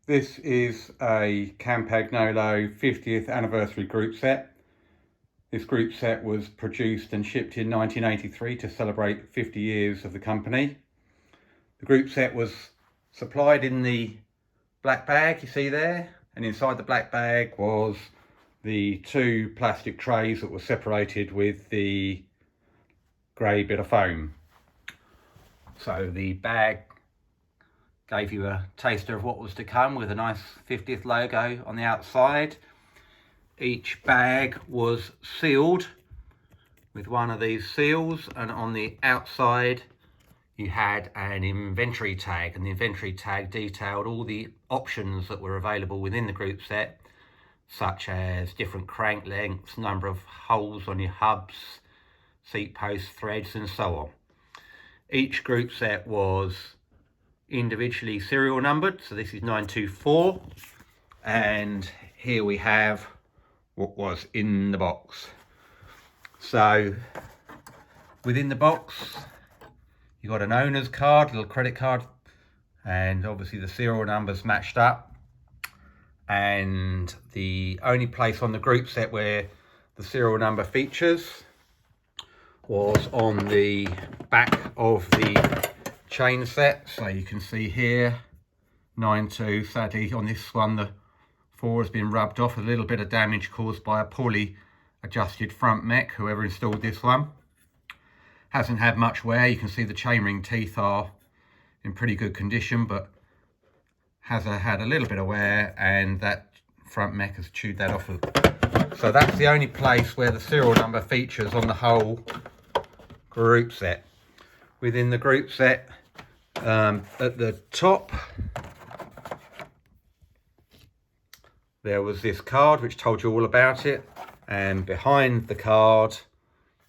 This is a Campagnolo 50th anniversary group set. This group set was produced and shipped in 1983 to celebrate 50 years of the company. The group set was supplied in the black bag you see there, and inside the black bag was the two plastic trays that were separated with the grey bit of foam. So the bag gave you a taster of what was to come with a nice 50th logo on the outside. Each bag was sealed with one of these seals, and on the outside you had an inventory tag, and the inventory tag detailed all the options that were available within the group set, such as different crank lengths, number of holes on your hubs, seat post threads, and so on. Each group set was individually serial numbered, so this is 924, and here we have what was in the box. So within the box you got an owner's card, a little credit card, and obviously the serial numbers matched up. And the only place on the group set where the serial number features was on the back of the chain set. So you can see here 92. Sadly on this one the 4 has been rubbed off, a little bit of damage caused by a poorly adjusted front mech, whoever installed this one. Hasn't had much wear. You can see the chainring teeth are in pretty good condition, but has had a little bit of wear, and that front mech has chewed that off. So that's the only place where the serial number features on the whole group set. Within the group set, at the top there was this card which told you all about it, and behind the card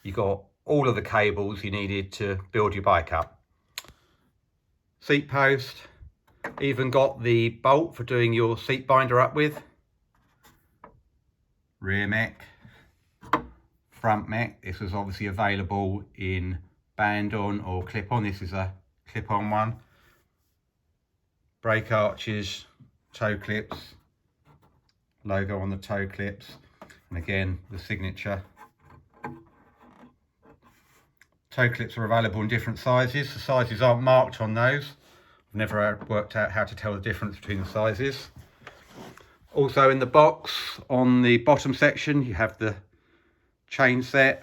you got all of the cables you needed to build your bike up. Seat post, even got the bolt for doing your seat binder up with. Rear mech, front mech. This was obviously available in band-on or clip-on. This is a clip-on one. Brake arches, toe clips, logo on the toe clips, and again the signature. Toe clips are available in different sizes. The sizes aren't marked on those. I've never worked out how to tell the difference between the sizes. Also in the box on the bottom section you have the chain set,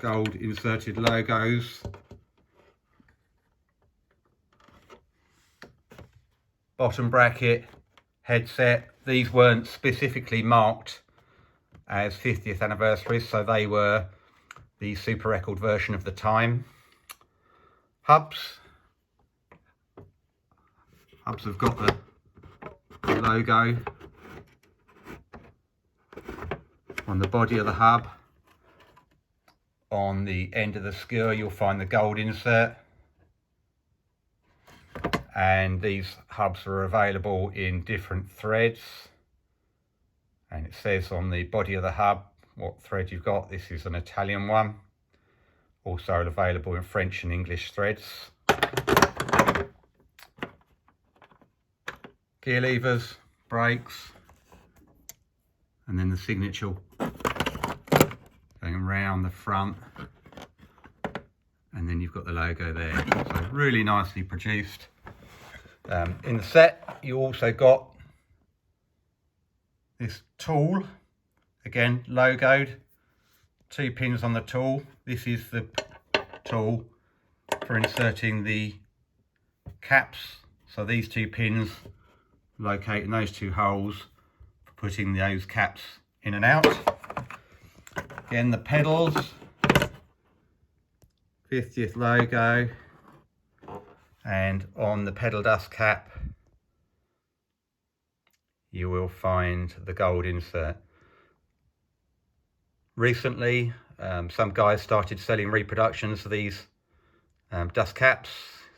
gold inserted logos, bottom bracket, headset. These weren't specifically marked as 50th anniversaries, so they were the super record version of the time. Hubs have got the logo on the body of the hub. On the end of the skewer you'll find the gold insert, and these hubs are available in different threads, and it says on the body of the hub what thread you've got. This is an Italian one, also available in French and English threads. Gear levers, brakes, and then the signature going around the front, and then you've got the logo there. So really nicely produced. In the set you also got this tool, again logoed, 2 pins on the tool. This is the tool for inserting the caps, so these 2 pins locate in those 2 holes for putting those caps in and out. Again the pedals, 50th logo, and on the pedal dust cap you will find the gold insert. Recently some guys started selling reproductions of these dust caps.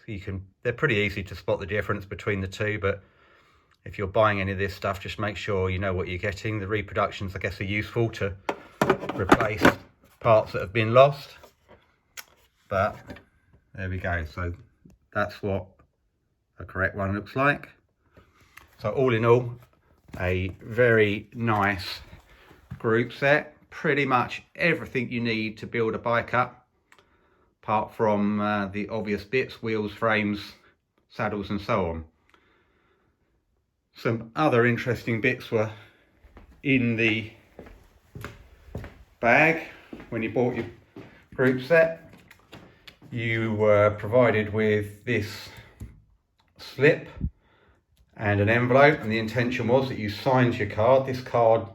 They're pretty easy to spot the difference between the two, but if you're buying any of this stuff, just make sure you know what you're getting. The reproductions, I guess, are useful to replace parts that have been lost. But there we go. So that's what the correct one looks like. So all in all, a very nice group set. Pretty much everything you need to build a bike up, apart from the obvious bits: wheels, frames, saddles and so on. Some other interesting bits were in the bag. When you bought your group set, you were provided with this slip and an envelope, and the intention was that you signed your card. This card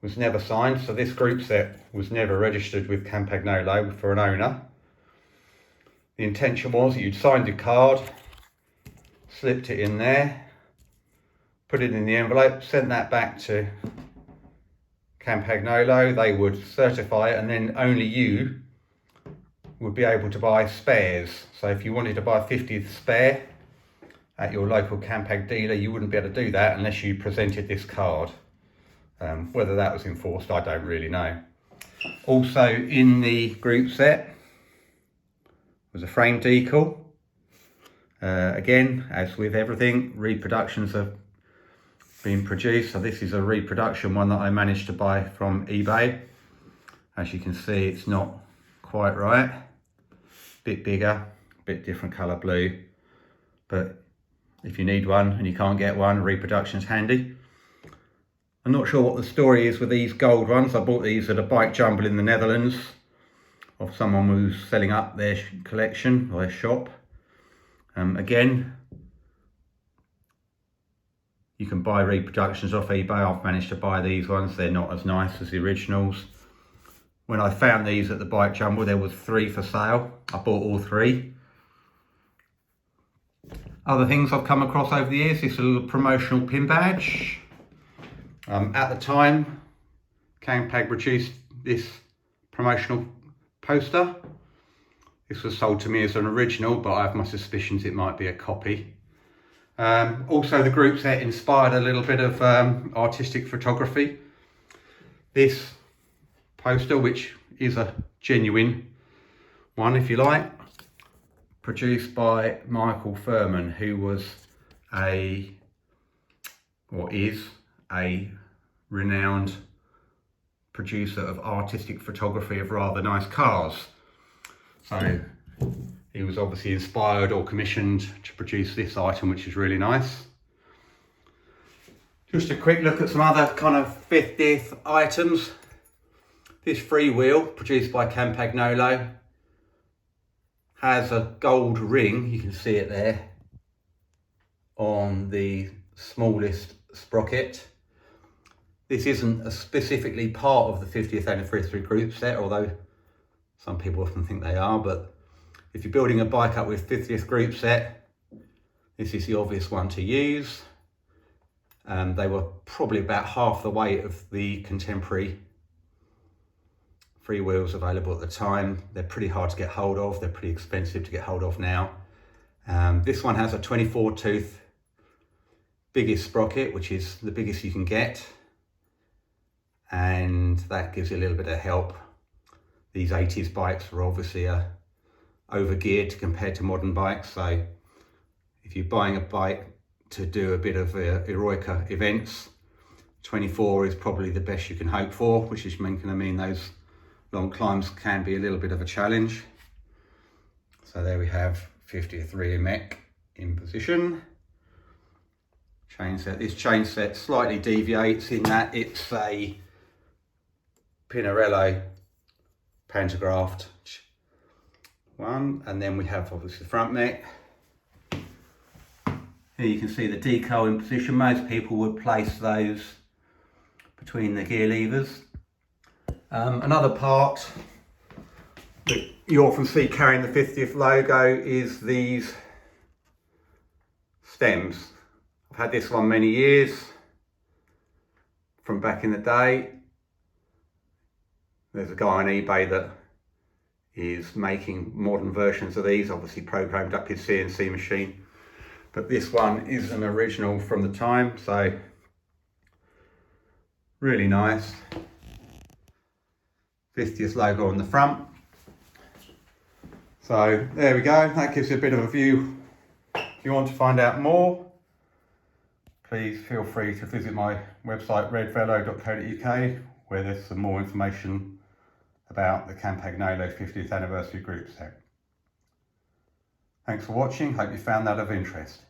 was never signed, so this group set was never registered with Campagnolo for an owner. The intention was that you'd signed your card, slipped it in there, put it in the envelope, sent that back to Campagnolo. They would certify it, and then only you would be able to buy spares. So if you wanted to buy a 50th spare at your local Campag dealer, you wouldn't be able to do that unless you presented this card. Whether that was enforced, I don't really know. Also in the group set was a frame decal. Again, as with everything, reproductions have been produced. So this is a reproduction one that I managed to buy from eBay. As you can see, it's not quite right. Bit bigger, bit different colour blue. But if you need one and you can't get one, reproduction's handy. I'm not sure what the story is with these gold ones. I bought these at a bike jumble in the Netherlands of someone who's selling up their collection or their shop. Again, you can buy reproductions off eBay. I've managed to buy these ones. They're not as nice as the originals. When I found these at the bike jumble, there was 3 for sale. I bought all 3. Other things I've come across over the years, this little promotional pin badge. At the time, Campag produced this promotional poster. This was sold to me as an original, but I have my suspicions it might be a copy. Also, the group set inspired a little bit of artistic photography. This poster, which is a genuine one, if you like, produced by Michael Furman, who was is a renowned producer of artistic photography of rather nice cars. So he was obviously inspired or commissioned to produce this item, which is really nice. Just a quick look at some other kind of 50th items. This Freewheel, produced by Campagnolo, has a gold ring, you can see it there, on the smallest sprocket. This isn't specifically part of the 50th anniversary group set, although some people often think they are, but if you're building a bike up with 50th group set, this is the obvious one to use. They were probably about half the weight of the contemporary Freewheels available at the time. They're pretty hard to get hold of. They're pretty expensive to get hold of now. This one has a 24 tooth biggest sprocket, which is the biggest you can get. And that gives you a little bit of help. These 80s bikes were obviously over-geared compared to modern bikes. So if you're buying a bike to do a bit of Eroica events, 24 is probably the best you can hope for, which is going to mean those long climbs can be a little bit of a challenge. So there we have 50th rear mech in position. Chain set. This chain set slightly deviates in that it's a Pinarello pantographed one, and then we have obviously the front mech. Here you can see the decal in position. Most people would place those between the gear levers. Another part that you often see carrying the 50th logo is these stems. I've had this one many years, from back in the day. There's a guy on eBay that is making modern versions of these, obviously programmed up his CNC machine. But this one is an original from the time, so really nice. 50th logo on the front. So there we go, that gives you a bit of a view If you want to find out more, please feel free to visit my website redvelo.co.uk, where there's some more information about the Campagnolo 50th anniversary group set. Thanks for watching, hope you found that of interest.